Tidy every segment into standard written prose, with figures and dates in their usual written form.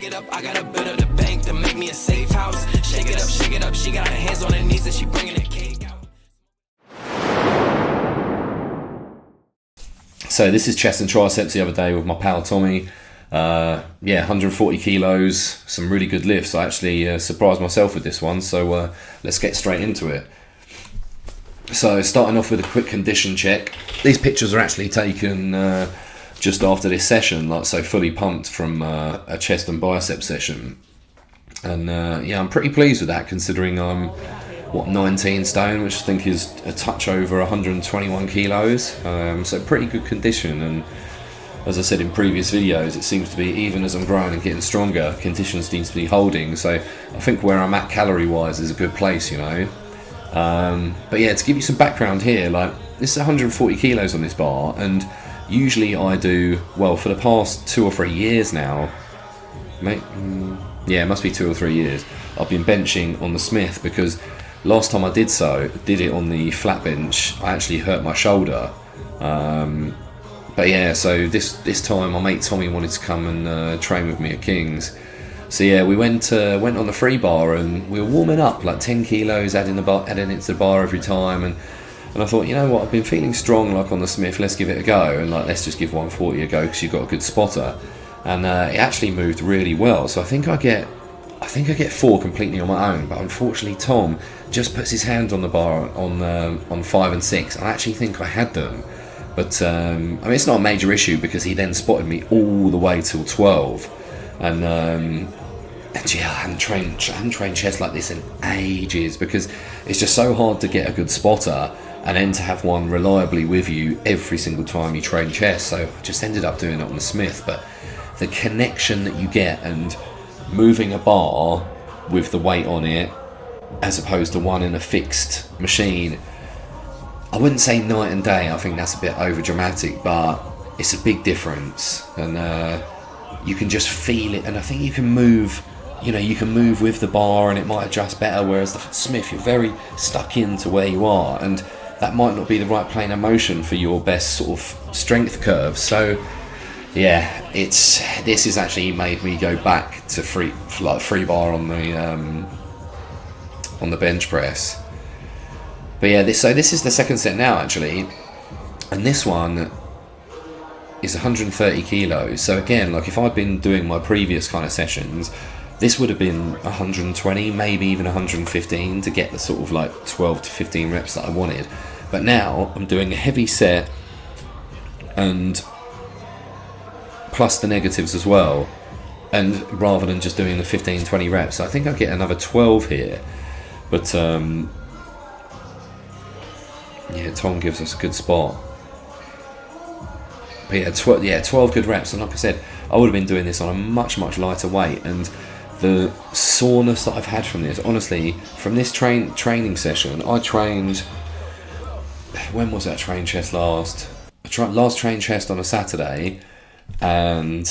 it up, I got a bit of the bank to make me a safe house. Shake it up, she got her hands on her knees and she bringing the cake out. So this is chest and triceps the other day with my pal Tommy. 140 kilos, some really good lifts. I actually surprised myself with this one, so let's get straight into it. So starting off with a quick condition check. These pictures are actually taken just after this session, like so fully pumped from a chest and bicep session. And I'm pretty pleased with that, considering I'm 19 stone, which I think is a touch over 121 kilos. So pretty good condition, and as I said in previous videos, it seems to be, even as I'm growing and getting stronger, condition seems to be holding. So I think where I'm at calorie wise is a good place, you know. But yeah, to give you some background here, like this is 140 kilos on this bar, and usually I do, well, for the past 2 or 3 years now, it must be 2 or 3 years, I've been benching on the Smith, because last time I did it on the flat bench, I actually hurt my shoulder. But yeah, so this time my mate Tommy wanted to come and train with me at King's. So yeah, we went on the free bar, and we were warming up, like 10 kilos, adding it to the bar every time, and I thought, you know what, I've been feeling strong like on the Smith, let's give it a go, and like let's just give 140 a go because you've got a good spotter. And it actually moved really well. So I think I get 4 completely on my own, but unfortunately Tom just puts his hand on the bar on 5 and 6. I actually think I had them, but I mean, it's not a major issue because he then spotted me all the way till 12, and yeah, I hadn't trained chest like this in ages, because it's just so hard to get a good spotter and then to have one reliably with you every single time you train chest. So I just ended up doing it on the Smith. But the connection that you get, and moving a bar with the weight on it as opposed to one in a fixed machine, I wouldn't say night and day, I think that's a bit over dramatic, but it's a big difference, and you can just feel it. And I think you can move with the bar and it might adjust better, whereas the Smith, you're very stuck into where you are, and that might not be the right plane of motion for your best sort of strength curve. So yeah, this has actually made me go back to free bar on the bench press. But yeah, this is the second set now actually, and this one is 130 kilos. So again, like if I'd been doing my previous kind of sessions, this would have been 120, maybe even 115 to get the sort of like 12 to 15 reps that I wanted. But now I'm doing a heavy set, and plus the negatives as well, and rather than just doing the 15-20 reps, I think I'll get another 12 here. But yeah, Tom gives us a good spot. But yeah, 12 good reps, and like I said, I would have been doing this on a much lighter weight, and the soreness that I've had from this, honestly, from this training session, I trained, when was that train chest last? Last train chest on a Saturday, and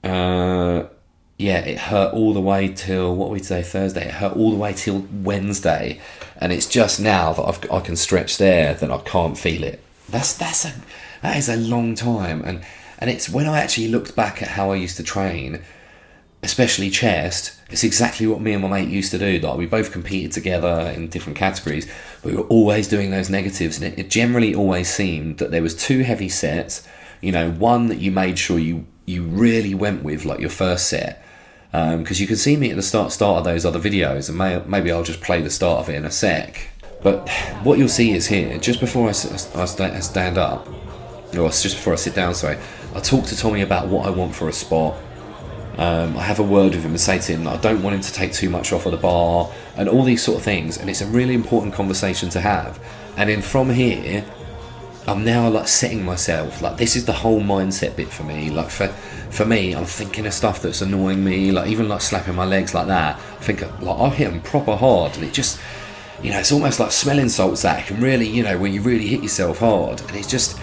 it hurt all the way till, what we say, Thursday. It hurt all the way till Wednesday, and it's just now that I can stretch there that I can't feel it. That is a long time, and it's when I actually looked back at how I used to train, especially chest, it's exactly what me and my mate used to do. Like, we both competed together in different categories, but we were always doing those negatives, and it generally always seemed that there was 2 heavy sets, you know, one that you made sure you really went with, like your first set, because you can see me at the start of those other videos, and maybe I'll just play the start of it in a sec. But what you'll see is here, just before I stand up, or just before I sit down, sorry, I talk to Tommy about what I want for a spot. I have a word with him and say to him that I don't want him to take too much off of the bar, and all these sort of things, and it's a really important conversation to have. And then from here, I'm now like setting myself, like this is the whole mindset bit for me. Like for me, I'm thinking of stuff that's annoying me, like even like slapping my legs like that. I think like I'll hit them proper hard, and it just, you know, it's almost like smelling salts that can really, you know, when you really hit yourself hard, and it's just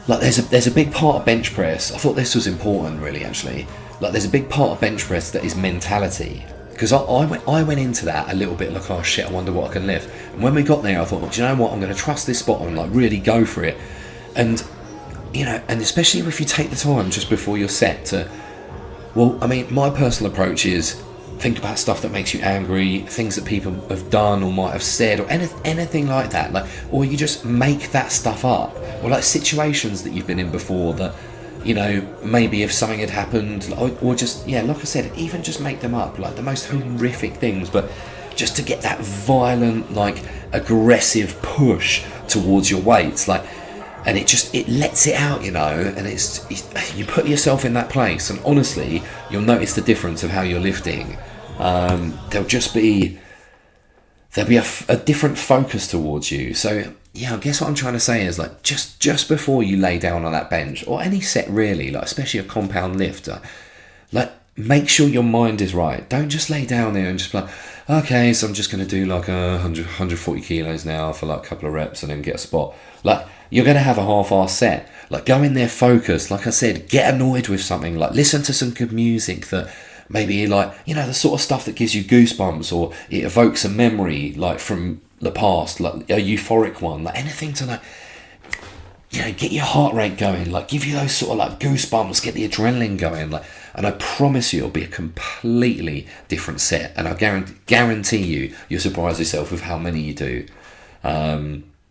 like there's a big part of bench press. I thought this was important, really, actually. Like there's a big part of bench press that is mentality, because I went into that a little bit like, oh shit, I wonder what I can lift. And when we got there, I thought, well, do you know what, I'm going to trust this spot and like really go for it. And you know, and especially if you take the time just before you're set to Well, I mean, my personal approach is think about stuff that makes you angry, things that people have done or might have said, or anything like that. Like, or you just make that stuff up, or like situations that you've been in before that, you know, maybe if something had happened, or just, yeah, like I said, even just make them up, like the most horrific things, but just to get that violent, like aggressive push towards your weights, like, and it lets it out, you know, and you put yourself in that place, and honestly, you'll notice the difference of how you're lifting. There'll be a different focus towards you. So yeah, I guess what I'm trying to say is, like, just before you lay down on that bench, or any set really, like especially a compound lift, like make sure your mind is right. Don't just lay down there and just be like, okay, so I'm just going to do like 140 kilos now for like a couple of reps and then get a spot. Like, you're going to have a half-assed set. Like, go in there focused. Like I said, get annoyed with something. Like, listen to some good music that maybe, like, you know, the sort of stuff that gives you goosebumps, or it evokes a memory, like, from the past, like a euphoric one. Like, anything to, like, you know, get your heart rate going. Like, give you those sort of, like, goosebumps, get the adrenaline going. Like, and I promise you it'll be a completely different set. And I guarantee you'll surprise yourself with how many you do.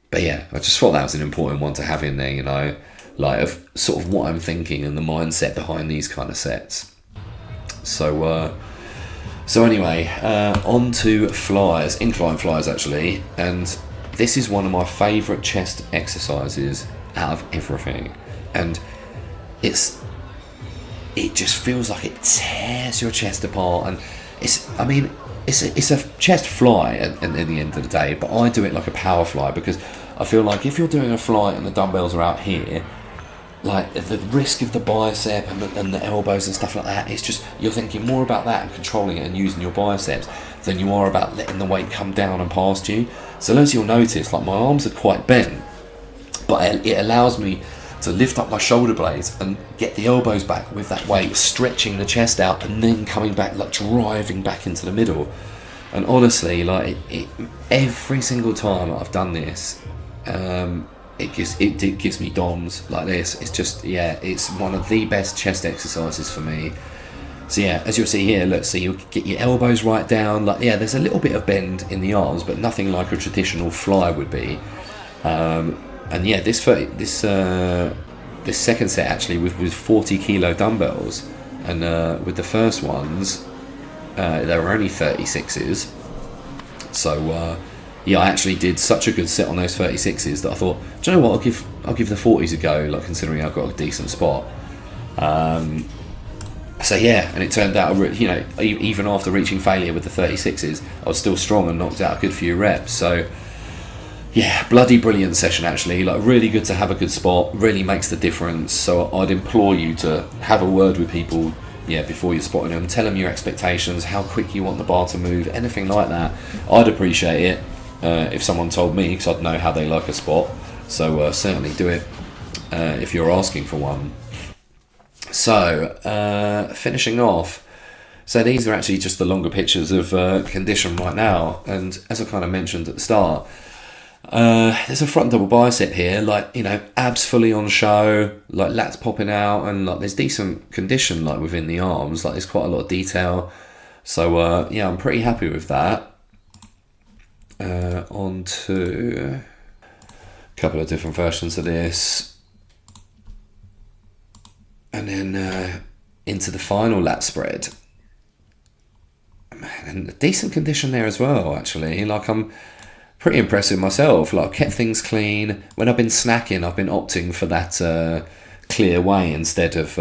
But yeah, I just thought that was an important one to have in there, you know, like of sort of what I'm thinking and the mindset behind these kind of sets. So anyway, on to flies, incline flies actually, and this is one of my favourite chest exercises out of everything, and it just feels like it tears your chest apart, and it's a chest fly at the end of the day, but I do it like a power fly, because I feel like if you're doing a fly and the dumbbells are out here, like the risk of the bicep and the elbows and stuff like that, it's just, you're thinking more about that and controlling it and using your biceps than you are about letting the weight come down and past you. So as you'll notice, like my arms are quite bent, but it allows me to lift up my shoulder blades and get the elbows back with that weight, stretching the chest out and then coming back, like driving back into the middle. And honestly, like every single time I've done this, it gives me DOMs like this. It's just, yeah, it's one of the best chest exercises for me. So yeah, as you'll see here, look, so you get your elbows right down, like, yeah, there's a little bit of bend in the arms, but nothing like a traditional fly would be. And yeah, this second set actually with 40 kilo dumbbells, and with the first ones, they were only 36s. So yeah, I actually did such a good set on those 36s that I thought, do you know what, I'll give the 40s a go, like considering I've got a decent spot. So yeah, and it turned out, you know, even after reaching failure with the 36s, I was still strong and knocked out a good few reps. So yeah, bloody brilliant session actually, like really good to have a good spot, really makes the difference. So I'd implore you to have a word with people, yeah, before you're spotting them, tell them your expectations, how quick you want the bar to move, anything like that. I'd appreciate it if someone told me, because I'd know how they like a spot. So certainly do it if you're asking for one. So finishing off, so these are actually just the longer pictures of condition right now, and as I kind of mentioned at the start, there's a front double bicep here, like, you know, abs fully on show, like lats popping out, and like there's decent condition like within the arms, like there's quite a lot of detail. So yeah, I'm pretty happy with that. On to a couple of different versions of this, and then into the final lat spread. Man, and a decent condition there as well actually, like I'm pretty impressed with myself. Like, I've kept things clean. When I've been snacking, I've been opting for that clear whey instead of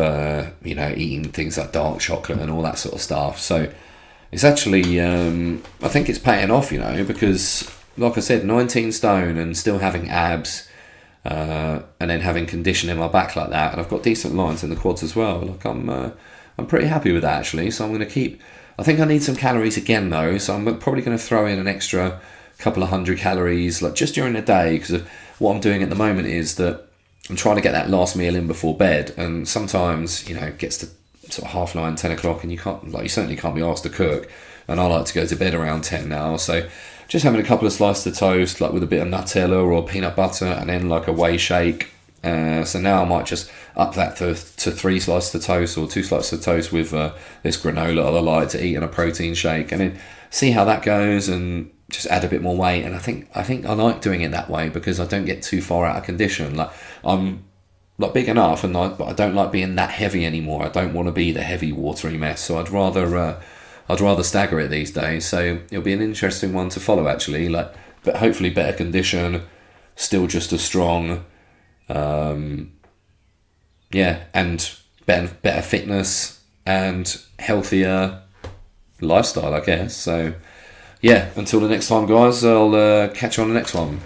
you know, eating things like dark chocolate and all that sort of stuff. So it's actually I think it's paying off, you know, because like I said, 19 stone and still having abs, and then having condition in my back like that, and I've got decent lines in the quads as well. Like I'm pretty happy with that actually. So I'm going to keep, I think I need some calories again though, so I'm probably going to throw in an extra couple of 100 calories like just during the day, because what I'm doing at the moment is that I'm trying to get that last meal in before bed, and sometimes, you know, it gets to sort of 9:30, 10 o'clock, and you certainly can't be asked to cook, and I like to go to bed around 10 now. So just having a couple of slices of toast, like with a bit of Nutella or peanut butter, and then like a whey shake, So now I might just up that to 3 slices of toast or 2 slices of toast with this granola that I like to eat in a protein shake, and then see how that goes and just add a bit more weight. And I think I like doing it that way because I don't get too far out of condition. Like I'm like big enough, but I don't like being that heavy anymore. I don't want to be the heavy watery mess. So I'd rather stagger it these days. So it'll be an interesting one to follow actually. Like, but hopefully better condition, still just as strong. And better fitness and healthier lifestyle, I guess. So yeah, until the next time, guys, I'll catch you on the next one.